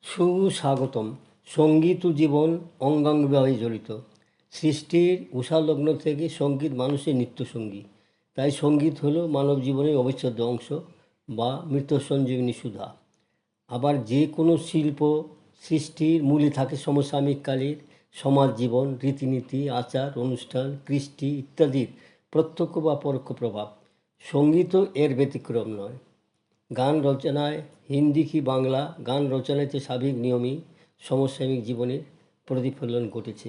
সুস্বাগতম। সঙ্গীত ও জীবন অঙ্গাঙ্গিভাবে জড়িত। সৃষ্টির উষালগ্ন থেকে সঙ্গীত মানুষের নিত্যসঙ্গী। তাই সঙ্গীত হলো মানব জীবনের অবিচ্ছেদ্য অংশ বা মৃত সঞ্জীবনী সুধা। আবার যে কোনো শিল্প সৃষ্টির মূলে থাকে সমসাময়িক কালের সমাজ জীবন, রীতিনীতি, আচার অনুষ্ঠান, কৃষ্টি ইত্যাদির প্রত্যক্ষ বা পরোক্ষ প্রভাব। সঙ্গীতও এর ব্যতিক্রম নয়। গান রচনায় হিন্দি কি বাংলা, গান রচনাতে স্বাভাবিক নিয়মই সমসাময়িক জীবনের প্রতিফলন ঘটেছে।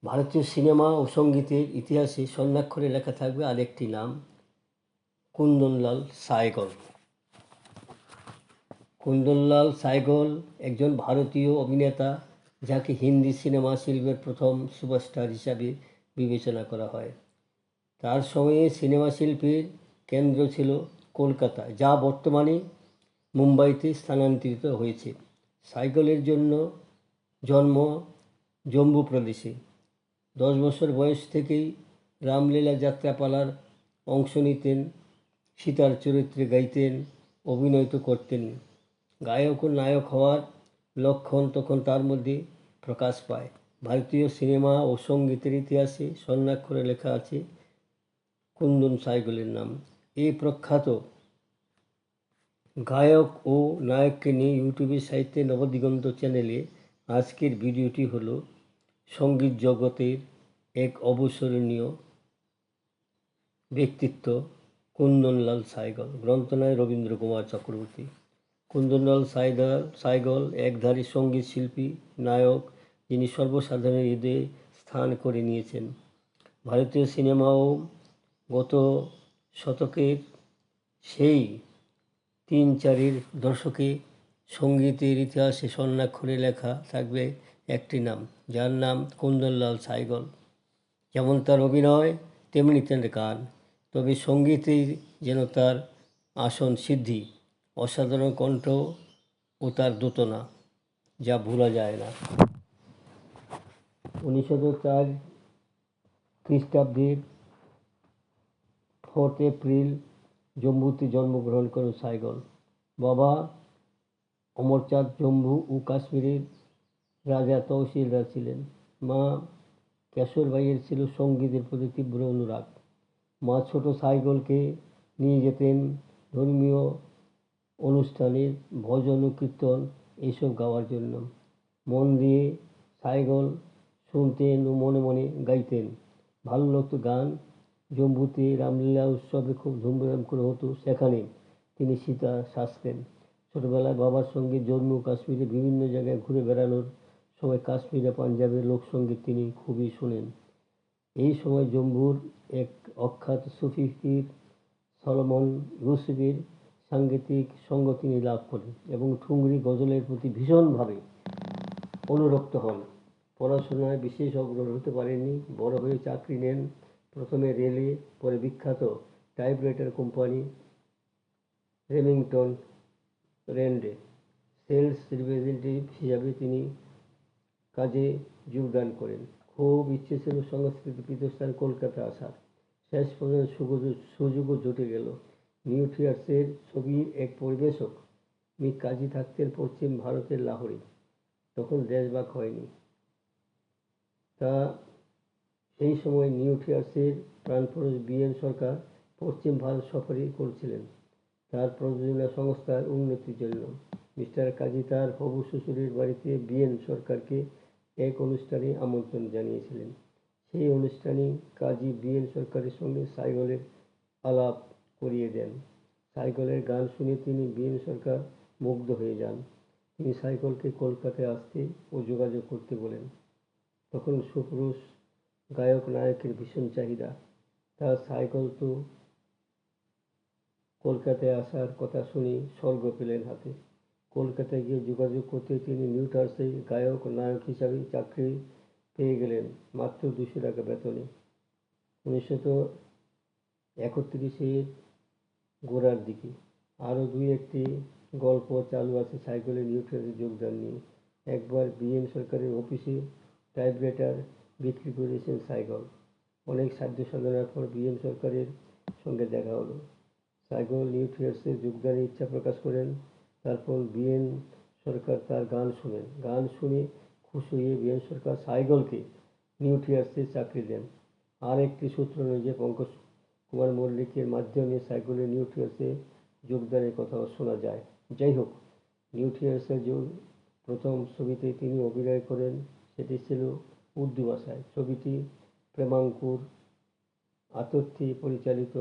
ভারতীয় সিনেমা ও সঙ্গীতের ইতিহাসে স্বর্ণাক্ষরে লেখা থাকবে আরেকটি নাম, কুন্দনলাল সায়গল। কুন্দনলাল সায়গল একজন ভারতীয় অভিনেতা যাকে হিন্দি সিনেমা শিল্পের প্রথম সুপারস্টার হিসাবে বিবেচনা করা হয়। তার সময়ে সিনেমা শিল্পের কেন্দ্র ছিল কলকাতা, যা বর্তমানে মুম্বাইতে স্থানান্তরিত হয়েছে। সাইগলের জন্ম জম্মু প্রদেশে। 10 বছর বয়স থেকেই রামলীলা যাত্রাপালার অংশ নিতেন, সীতার চরিত্রে গাইতেন, অভিনয় করতেন। গায়ক ও নায়ক হওয়ার লক্ষণ তখন তার মধ্যে প্রকাশ পায়। ভারতীয় সিনেমা ও সঙ্গীতের ইতিহাসে স্বর্ণাক্ষরে লেখা আছে কুন্দন সাইগলের নাম। এই প্রখ্যাত গায়ক ও নায়ককে নিয়ে ইউটিউবের সাহিত্যে নবদিগন্ত চ্যানেলে আজকের ভিডিওটি হলো সঙ্গীত জগতের এক অবিস্মরণীয় ব্যক্তিত্ব কুন্দনলাল সাইগল। গ্রন্থনায় রবীন্দ্র কুমার চক্রবর্তী। কুন্দনলাল সাইগল একধারী সঙ্গীত শিল্পী, নায়ক, যিনি সর্বসাধারণের হৃদয়ে স্থান করে নিয়েছেন। ভারতীয় সিনেমাও গত শতকের সেই 3-4 দশকে সঙ্গীতের ইতিহাসে স্বর্ণাক্ষরে লেখা থাকবে একটি নাম, যার নাম কুন্দনলাল সাইগল। যেমন তার অভিনয় তেমনি তার গান, তবে সঙ্গীতেই যেন তার আসন সিদ্ধি, অসাধারণ কণ্ঠ ও তার দোতনা, যা ভোলা যায় না। 1904 খ্রিস্টাব্দের 4 এপ্রিল জম্মুতে জন্মগ্রহণ করেন সাইগল। বাবা অমরচাঁদ জম্মু ও কাশ্মীরের রাজা তহসিলদার ছিলেন। মা কেশরবাইয়ের ছিল সঙ্গীতের প্রতি তীব্র অনুরাগ। মা ছোট সাইগলকে নিয়ে যেতেন ধর্মীয় অনুষ্ঠানে, ভজন ও কীর্তন এইসব গাওয়ার জন্য। মন দিয়ে সাইগল শুনতেন ও মনে মনে গাইতেন। ভালো লাগতো গান। জম্মুতে রামলীলা উৎসবে খুব ধুমধাম করে হতো, সেখানে তিনি সীতা সাজতেন। ছোটবেলায় বাবার সঙ্গে জম্মু কাশ্মীরে বিভিন্ন জায়গায় ঘুরে বেড়ানোর সময় কাশ্মীরে পাঞ্জাবের লোকসঙ্গীত তিনি খুবই শোনেন। এই সময় জম্মুর এক অখ্যাত সুফি পীর সলোমন রুশদির সাঙ্গীতিক সঙ্গ তিনি লাভ করেন এবং ঠুংরি গজলের প্রতি ভীষণভাবে অনুরক্ত হন। পড়াশোনায় বিশেষ অগ্রসর হতে পারেননি। বড় হয়ে চাকরি নেন, প্রথমে রেলে, পরে বিখ্যাত টাইপরাইটার কোম্পানি রেমিংটন র্যান্ডে সেলস রিপ্রেজেন্টেটিভ হিসাবে তিনি কাজে যোগদান করেন। খুব ইচ্ছে ছিল সংস্কৃত পীঠস্থান কলকাতা আসার। শেষ পর্যন্ত সুযোগও জুটে গেল। নিউ থিয়েটার্সের ছবির এক পরিবেশক মি কাজী থাকতেন পশ্চিম ভারতের লাহোরে। তখন দেশভাগ হয়নি। সেই সময় নিউ থিয়েটার্সের প্রাণপুরুষ বি.এন. সরকার পশ্চিম ভারত সফরে করছিলেন তার প্রযোজনা সংস্থার উন্নতির জন্য। মিস্টার কাজী তার হবু শ্বশুরের বাড়িতে বি.এন. সরকারকে এক অনুষ্ঠানে আমন্ত্রণ জানিয়েছিলেন। সেই অনুষ্ঠানে কাজী বি.এন. সরকারের সঙ্গে সাইগলের আলাপ করিয়ে দেন। সাইগলের গান শুনে তিনি বি.এন. সরকার মুগ্ধ হয়ে যান। তিনি সাইগলকে কলকাতায় আসতে ও যোগাযোগ করতে বলেন। তখন সুপুরুষ গায়ক নায়কের ভীষণ চাহিদা। তার সাইগল তো কলকাতায় আসার কথা শুনে স্বর্গ পেলেন হাতে। কলকাতায় গিয়ে যোগাযোগ করতে তিনি নিউ থিয়েটার্সে গায়ক নায়ক হিসাবে চাকরি পেয়ে গেলেন মাত্র 200 টাকা বেতনে। 1931-এর গোড়ার দিকে আরও 2-1টি গল্প চালু আছে সাইগলের নিউ থিয়েটারে যোগদান নিয়ে। একবার বি.এন. সরকারের অফিসে টাইপরাইটার বিক্রি করেছেন সাইগল। অনেক সাধ্য সাধনার পর বি.এন. সরকারের সঙ্গে দেখা হলো। সাইগল নিউ থিয়েটার্সে যোগদানের ইচ্ছা প্রকাশ করেন। তারপর বিএন সরকার তার গান শোনেন। গান শুনে খুশি হয়ে বিএন সরকার সাইগলকে নিউক্লিয়াসে চাকরি দেন। আর একটি সূত্র অনুযায়ী পঙ্কজ কুমার মল্লিকের মাধ্যমে সাইগলের নিউক্লিয়াসে যোগদানের কথাও শোনা যায়। যাই হোক, নিউক্লিয়াসের প্রথম ছবিতে তিনি অভিনয় করেন সেটি ছিল উর্দু ভাষায়। ছবিটি প্রেমাঙ্কুর আতর্থী পরিচালিত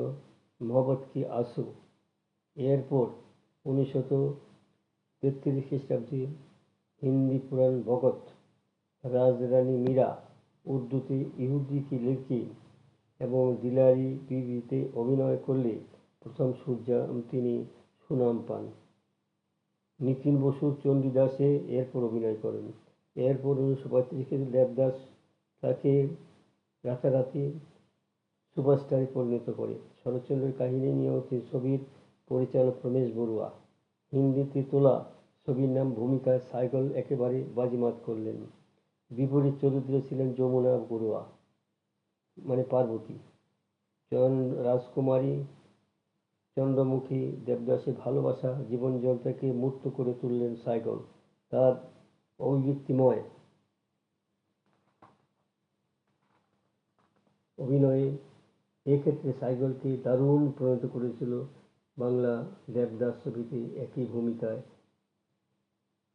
মোহব্বত কি আঁসু। এরপর 1933 খ্রিস্টাব্দে হিন্দি পুরাণ ভগত রাজরানী মীরা, উর্দুতে ইহুদি কি লড়কি এবং দিলারি বিবিতে অভিনয় করলে প্রথম তিনি সুনাম পান। নিতিন বসু চণ্ডীদাসে এরপর অভিনয় করেন। এরপর 1935 দেবদাস তাকে রাতারাতি সুপারস্টারে পরিণত করে। শরৎচন্দ্রের কাহিনী নিয়েও ছবির পরিচালক রমেশ বড়ুয়া। হিন্দিতে তোলা ছবির নাম ভূমিকায় সাইগল একেবারে বাজিমাত করলেন। বিপরীত চরিত্রে ছিলেন যমুনা বড়ুয়া মানে পার্বতী, রাজকুমারী চন্দ্রমুখী। দেবদাসের ভালোবাসা জীবনজল থেকে মূর্ত করে তুললেন সাইগল তার অভিব্যক্তিময় অভিনয়ে। এক্ষেত্রে সাইগলকে দারুণ প্রণীত করেছিল বাংলা দেবদাস ছবিতে একই ভূমিকায়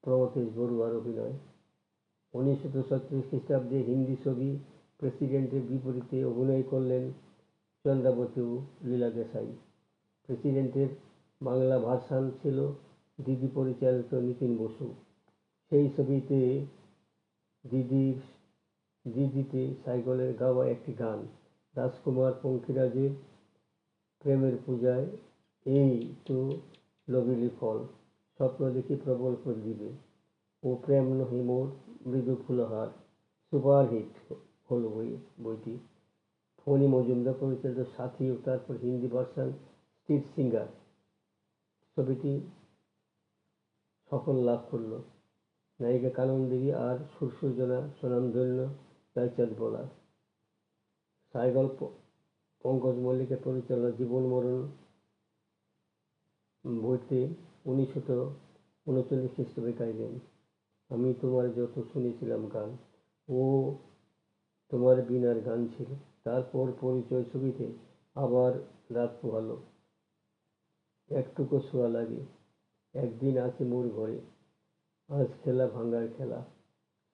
প্রমথেশ বড়ুয়ার অভিনয়। 1936 খ্রিস্টাব্দে হিন্দি ছবি প্রেসিডেন্টের বিপরীতে অভিনয় করলেন চন্দ্রাবতী ও লীলা দেশাই। প্রেসিডেন্টের বাংলা ভার্সান ছিল দিদি পরিচালিত নিতিন বসু। সেই ছবিতে দিদিতে সাইগলের গাওয়া একটি গান রাজকুমার পঙ্খিরাজের প্রেমের পূজায় এই তো লবিলি ফল, স্বপ্ন দেখি প্রবল প্রদীপে ও প্রেম নহি মোর মৃদু ফুলহার সুপারহিট হল বইটি। ফণী মজুমদার পরিচালিত সাথী ও তারপর হিন্দি ভার্সান স্ট্রিট সিঙ্গার ছবিটি সফল লাভ করল। নায়িকা কানন দেবী আর সুরসজ্জনা স্বনামধন্য রায়চাঁদ বলা। সাইগল পঙ্কজ মল্লিকের পরিচালনা জীবন মরণ বইতে 1939 খ্রিস্টাব্দে গাইলেন আমি তোমার যত শুনেছিলাম গান ও তোমার বিনার গান ছিল। তারপর পরিচয় ছবিতে আবার রাত পোহালো, একটুকু ছোঁয়া লাগে, একদিন আছে মোর ঘরে, আজ খেলা ভাঙ্গার খেলা।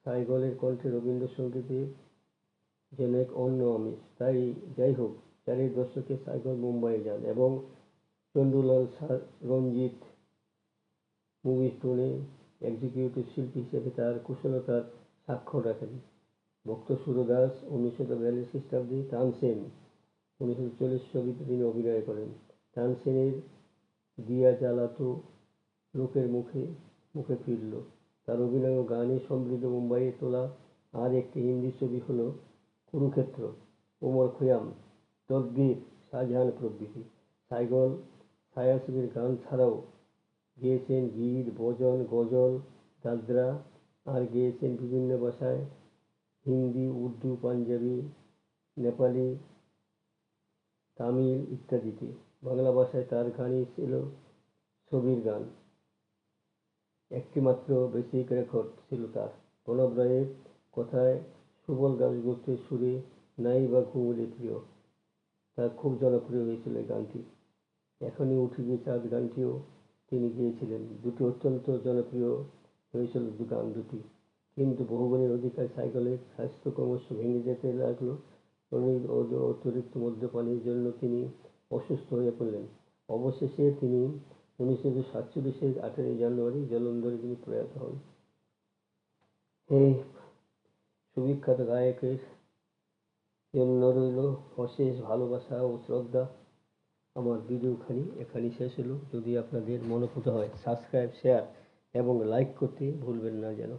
সাইগলের কণ্ঠে রবীন্দ্রসঙ্গীতে যেন এক অন্য আমিষ। যাই হোক, 4 দশকে সাইগল মুম্বাই যান এবং চন্দুলাল রঞ্জিত মুভি স্টোনে এক্সিকিউটিভ শিল্পী হিসেবে তার কুশলতার স্বাক্ষর রাখেন। ভক্ত সুরদাস 1942 খ্রিস্টাব্দে, তানসেন 1940 ছবিতে তিনি অভিনয় করেন। তানসেনের দিয়া জ্বালাতো লোকের মুখে মুখে ফিরল। তার অভিনয় ও গানে সমৃদ্ধ মুম্বাইয়ে তোলা আর একটি হিন্দি ছবি হল কুরুক্ষেত্র, ওমর খৈয়াম, তকদির, শাহজাহান প্রভৃতি। সাইগল ছায়াছবির গান ছাড়াও গেয়েছেন গীত, ভজন, গজল, দাদরা আর গেয়েছেন বিভিন্ন ভাষায় হিন্দি, উর্দু, পাঞ্জাবি, নেপালি, তামিল ইত্যাদিতে। বাংলা ভাষায় তার গানই ছিল ছবির গান। একটি মাত্র বেসিক রেকর্ড ছিল তার। প্রণব রায়ের কথায় সুবল দাশগুপ্তের সুরে নাই বা ঘুমুলে প্রিয়, তার খুব জনপ্রিয় হয়েছিল এই গানটি। এখনই উঠিবে চাঁদ গানটিও তিনি গেয়েছিলেন। দুটি অত্যন্ত জনপ্রিয় হয়েছিল গান দুটি। কিন্তু বহুগুণের অধিকার সাইগলের স্বাস্থ্য ক্রমশ ভেঙে যেতে লাগলো। অতিরিক্ত মদ্যপানের জন্য তিনি অসুস্থ হয়ে পড়লেন। অবশেষে তিনি 1947 18 জানুয়ারি জলন্ধরে তিনি প্রয়াত হন। এই সুবিখ্যাত গায়কের জন্য রইল অশেষ ভালোবাসা ও শ্রদ্ধা। আমার ভিডিওখানি এখানেই শেষ হলো। যদি আপনাদের মনোপুত হয় সাবস্ক্রাইব, শেয়ার এবং লাইক করতে ভুলবেন না যেন।